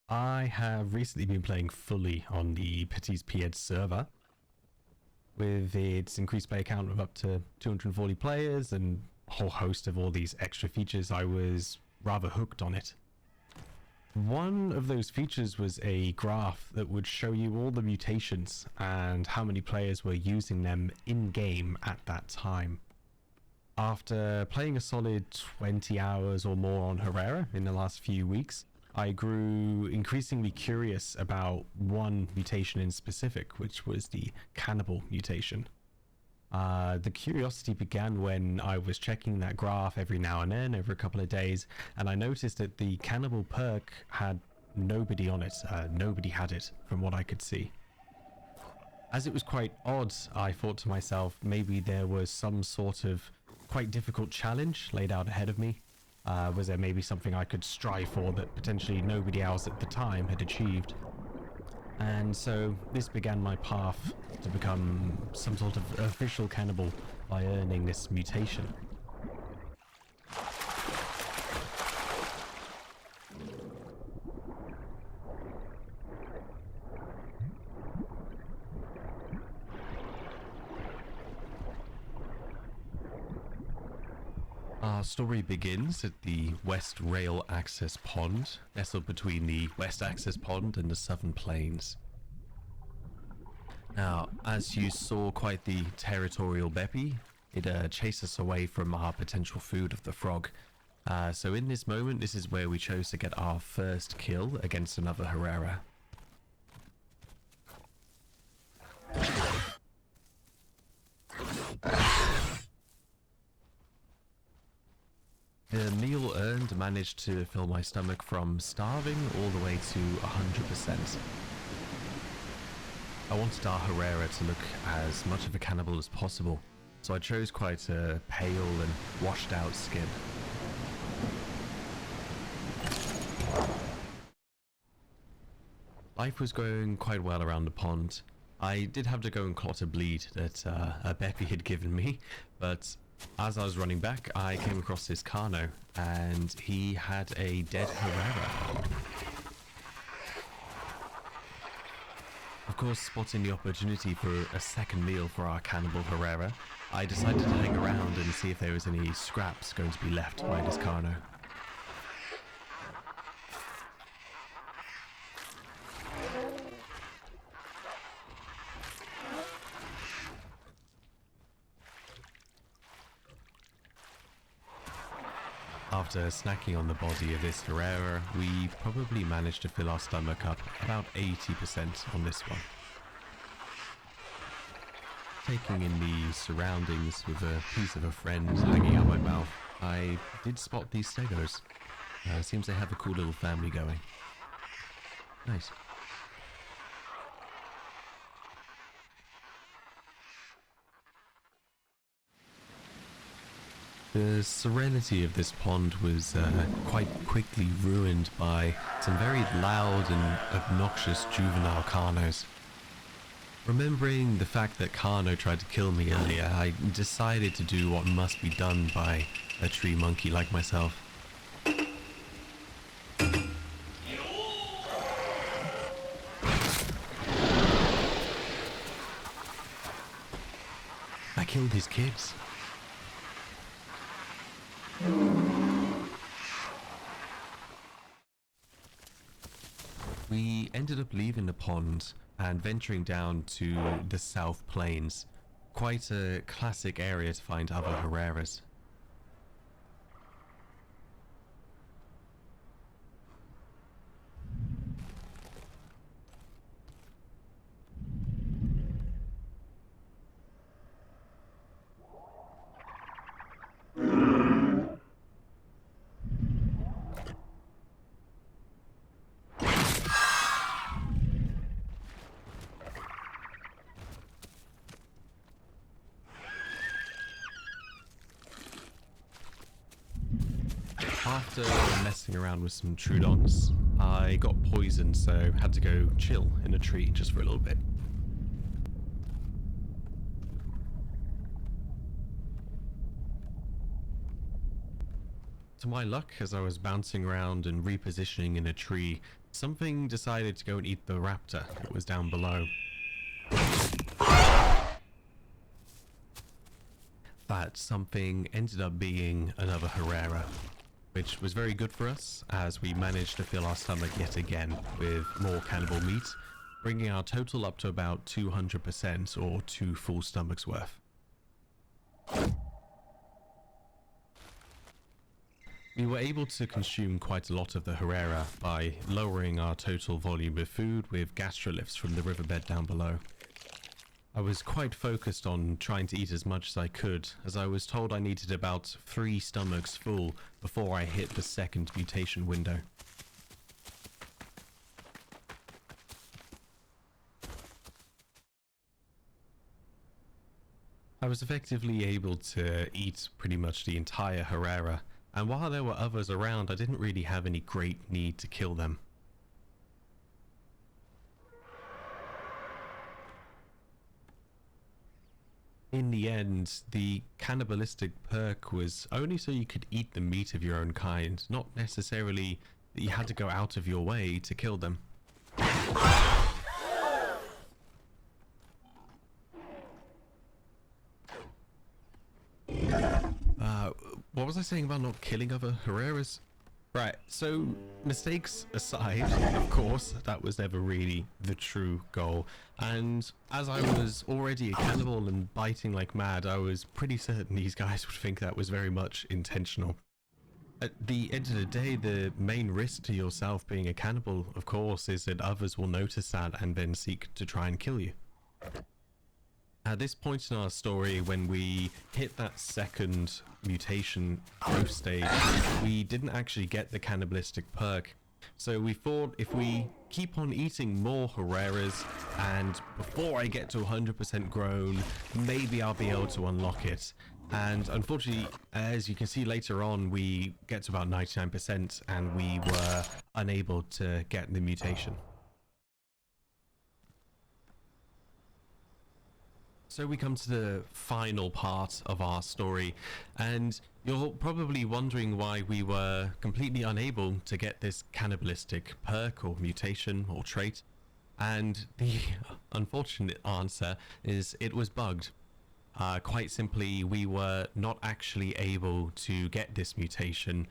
I have recently been playing fully on the Petit Pieds server, with its increased player count of up to 240 players and a whole host of all these extra features. I was rather hooked on it. One of those features was a graph that would show you all the mutations and how many players were using them in-game at that time. After playing a solid 20 hours or more on Herrera in the last few weeks, I grew increasingly curious about one mutation in specific, which was the cannibal mutation. The curiosity began when I was checking that graph every now and then, over a couple of days, and I noticed that the cannibal perk had nobody on it. Nobody had it, from what I could see. As it was quite odd, I thought to myself, maybe there was some sort of quite difficult challenge laid out ahead of me. Was there maybe something I could strive for that potentially nobody else at the time had achieved? And so this began my path to become some sort of official cannibal by earning this mutation. Our story begins at the West Rail Access Pond, nestled between the West Access Pond and the Southern Plains. Now, as you saw, quite the territorial Beppy, it chased us away from our potential food of the frog. So in this moment, this is where we chose to get our first kill against another Herrera. The meal earned managed to fill my stomach from starving all the way to 100%. I wanted our Herrera to look as much of a cannibal as possible, so I chose quite a pale and washed out skin. Life was going quite well around the pond. I did have to go and clot a bleed that a Beppy had given me, but as I was running back, I came across this Carno, and he had a dead Herrera. Of course, spotting the opportunity for a second meal for our cannibal Herrera, I decided to hang around and see if there was any scraps going to be left by this Carno. After snacking on the body of this Herrera, we probably managed to fill our stomach up about 80% on this one. Taking in the surroundings with a piece of a friend hanging out my mouth, I did spot these stegos. Seems they have a cool little family going. Nice. The serenity of this pond was quite quickly ruined by some very loud and obnoxious juvenile Carnos. Remembering the fact that Carno tried to kill me earlier, I decided to do what must be done by a tree monkey like myself. I killed his kids. We ended up leaving the pond and venturing down to the South Plains. Quite a classic area to find other Herreras. After messing around with some Trudons, I got poisoned, so had to go chill in a tree just for a little bit. To my luck, as I was bouncing around and repositioning in a tree, something decided to go and eat the raptor that was down below. That something ended up being another Herrera, which was very good for us as we managed to fill our stomach yet again with more cannibal meat, bringing our total up to about 200% or 2 full stomachs worth. We were able to consume quite a lot of the Herrera by lowering our total volume of food with gastroliths from the riverbed down below. I was quite focused on trying to eat as much as I could, as I was told I needed about 3 stomachs full before I hit the second mutation window. I was effectively able to eat pretty much the entire Herrera, and while there were others around, I didn't really have any great need to kill them. In the end, the cannibalistic perk was only so you could eat the meat of your own kind, not necessarily that you had to go out of your way to kill them. What was I saying about not killing other Herreras? Right, so mistakes aside, of course, that was never really the true goal. And as I was already a cannibal and biting like mad, I was pretty certain these guys would think that was very much intentional. At the end of the day, the main risk to yourself being a cannibal, of course, is that others will notice that and then seek to try and kill you. At this point in our story, when we hit that second mutation growth stage, we didn't actually get the cannibalistic perk. So we thought if we keep on eating more Herreras, and before I get to 100% grown, maybe I'll be able to unlock it. And unfortunately, as you can see later on, we get to about 99% and we were unable to get the mutation. So we come to the final part of our story, and you're probably wondering why we were completely unable to get this cannibalistic perk or mutation or trait. And the unfortunate answer is it was bugged. Quite simply, we were not actually able to get this mutation.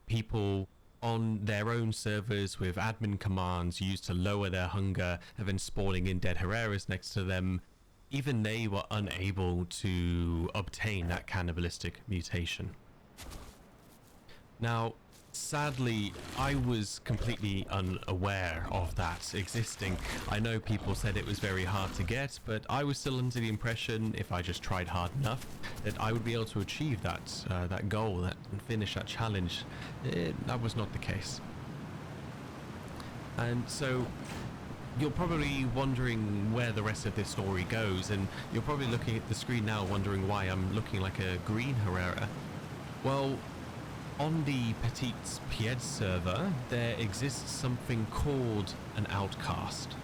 People on their own servers with admin commands used to lower their hunger and then spawning in dead Herreras next to them, even they were unable to obtain that cannibalistic mutation. Now, sadly, I was completely unaware of that existing. I know people said it was very hard to get, but I was still under the impression, if I just tried hard enough, that I would be able to achieve that goal and finish that challenge. That was not the case. And so you're probably wondering where the rest of this story goes, and you're probably looking at the screen now wondering why I'm looking like a green Herrera. Well, on the Petit Pieds server, there exists something called an outcast.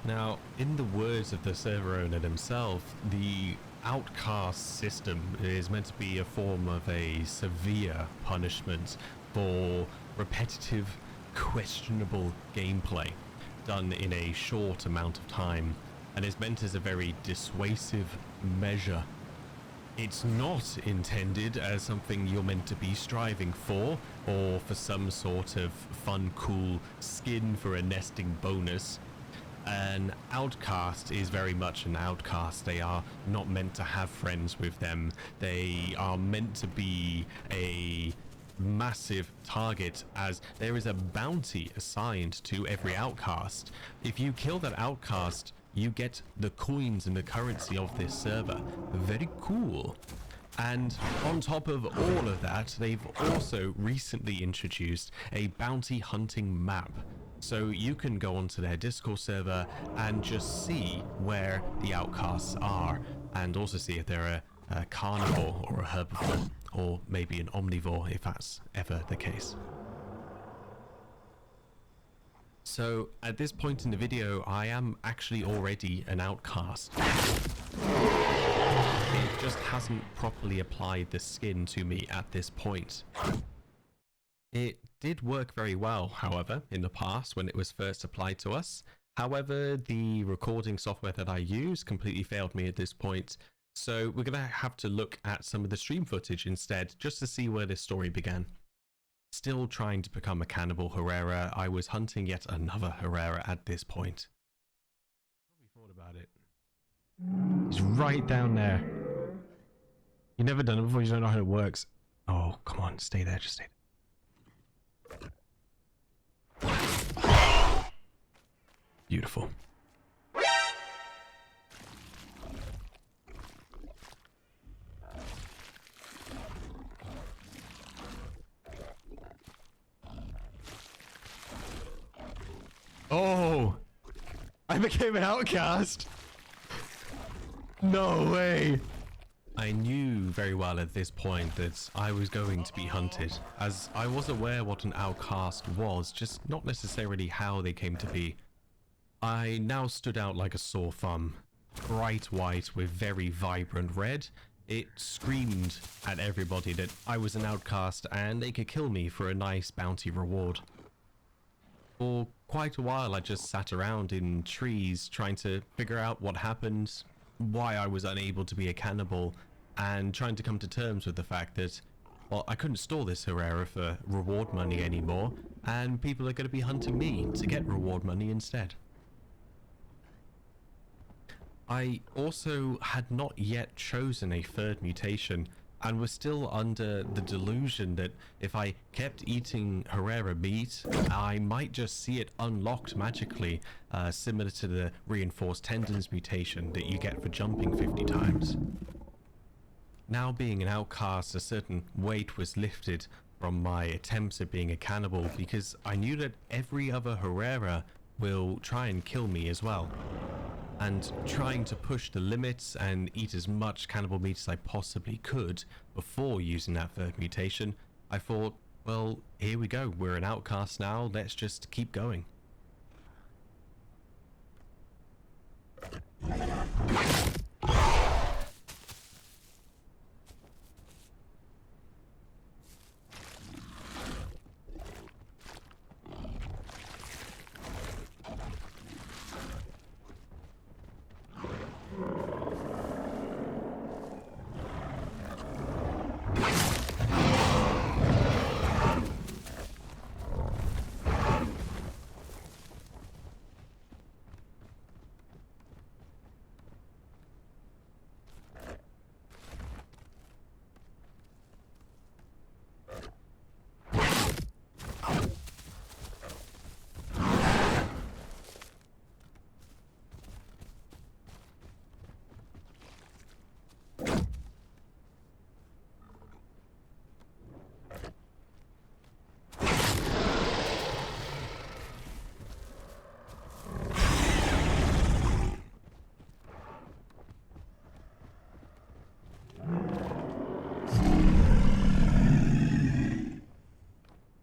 Now, in the words of the server owner himself, the outcast system is meant to be a form of a severe punishment for repetitive, questionable gameplay done in a short amount of time, and is meant as a very dissuasive measure. It's not intended as something you're meant to be striving for, or for some sort of fun, cool skin for a nesting bonus. An outcast is very much an outcast. They are not meant to have friends with them. They are meant to be a massive target, as there is a bounty assigned to every outcast. If you kill that outcast, you get the coins and the currency of this server. Very cool. And on top of all of that, they've also recently introduced a bounty hunting map. So you can go onto their Discord server and just see where the outcasts are, and also see if they're a carnivore or a herbivore, or maybe an omnivore if that's ever the case. So at this point in the video, I am actually already an outcast. It just hasn't properly applied the skin to me at this point. It did work very well, however, in the past when it was first applied to us. However, the recording software that I use completely failed me at this point. So we're going to have to look at some of the stream footage instead, just to see where this story began. Still trying to become a cannibal Herrera, I was hunting yet another Herrera at this point. Probably thought about it. He's right down there. You've never done it before, you don't know how it works. Oh, come on, stay there, just stay there. Beautiful. Oh, I became an outcast. No way. I knew very well at this point that I was going to be hunted, as I was aware what an outcast was, just not necessarily how they came to be. I now stood out like a sore thumb. Bright white with very vibrant red. It screamed at everybody that I was an outcast and they could kill me for a nice bounty reward. For quite a while I just sat around in trees trying to figure out what happened, why I was unable to be a cannibal, and trying to come to terms with the fact that, well, I couldn't store this Herrera for reward money anymore, and people are going to be hunting me to get reward money instead. I also had not yet chosen a third mutation, and was still under the delusion that if I kept eating Herrera meat, I might just see it unlocked magically, similar to the reinforced tendons mutation that you get for jumping 50 times. Now being an outcast, a certain weight was lifted from my attempts at being a cannibal, because I knew that every other Herrera will try and kill me as well. And trying to push the limits and eat as much cannibal meat as I possibly could before using that third mutation, I thought, well, here we go, we're an outcast now, let's just keep going.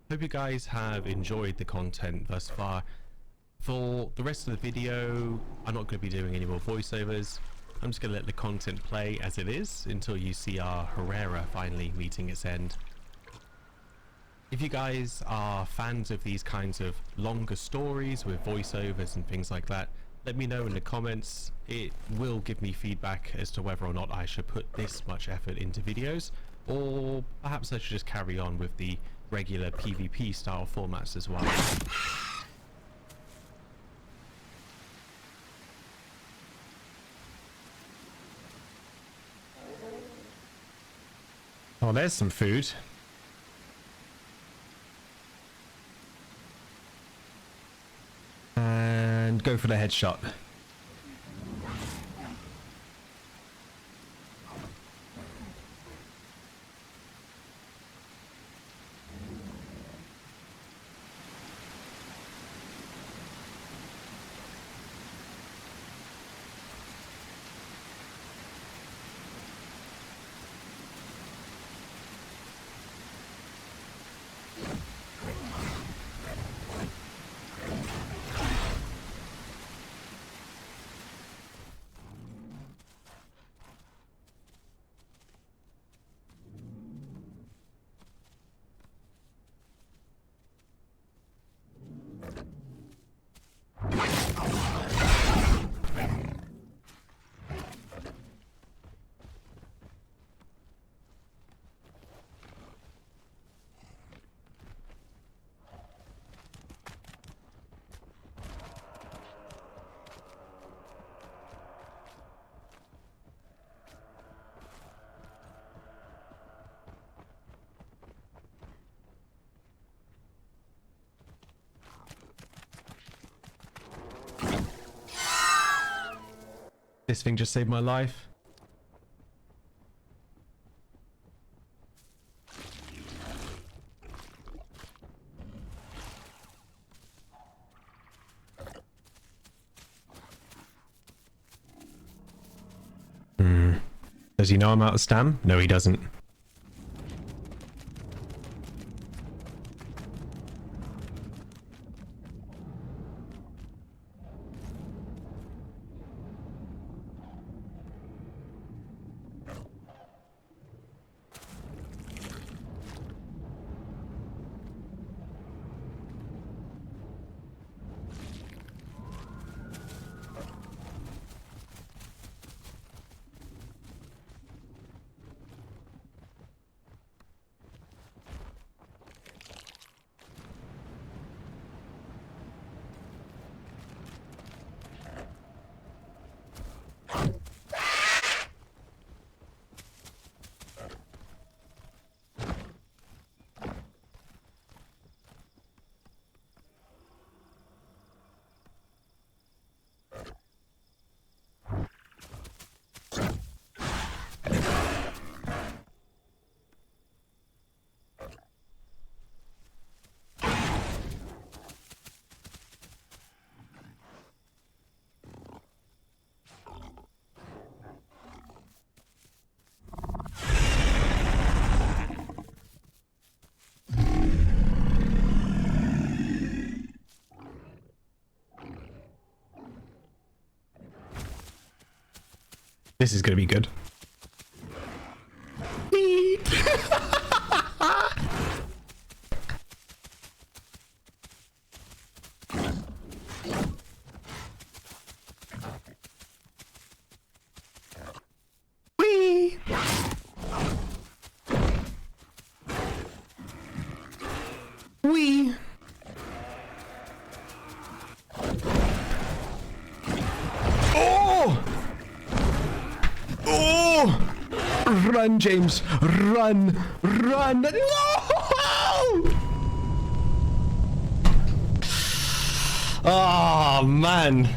Hope you guys have enjoyed the content thus far. For the rest of the video, I'm not going to be doing any more voiceovers. I'm just going to let the content play as it is until you see our Herrera finally meeting its end. If you guys are fans of these kinds of longer stories with voiceovers and things like that, let me know in the comments. It will give me feedback as to whether or not I should put this much effort into videos, or perhaps I should just carry on with the regular PvP style formats as well. Oh, there's some food. And go for the headshot. This thing just saved my life. Does he know I'm out of stam? No, he doesn't. This is gonna be good. Whee! Whee! Oh! Oh! Run, James! Run! Run! No! Oh, man.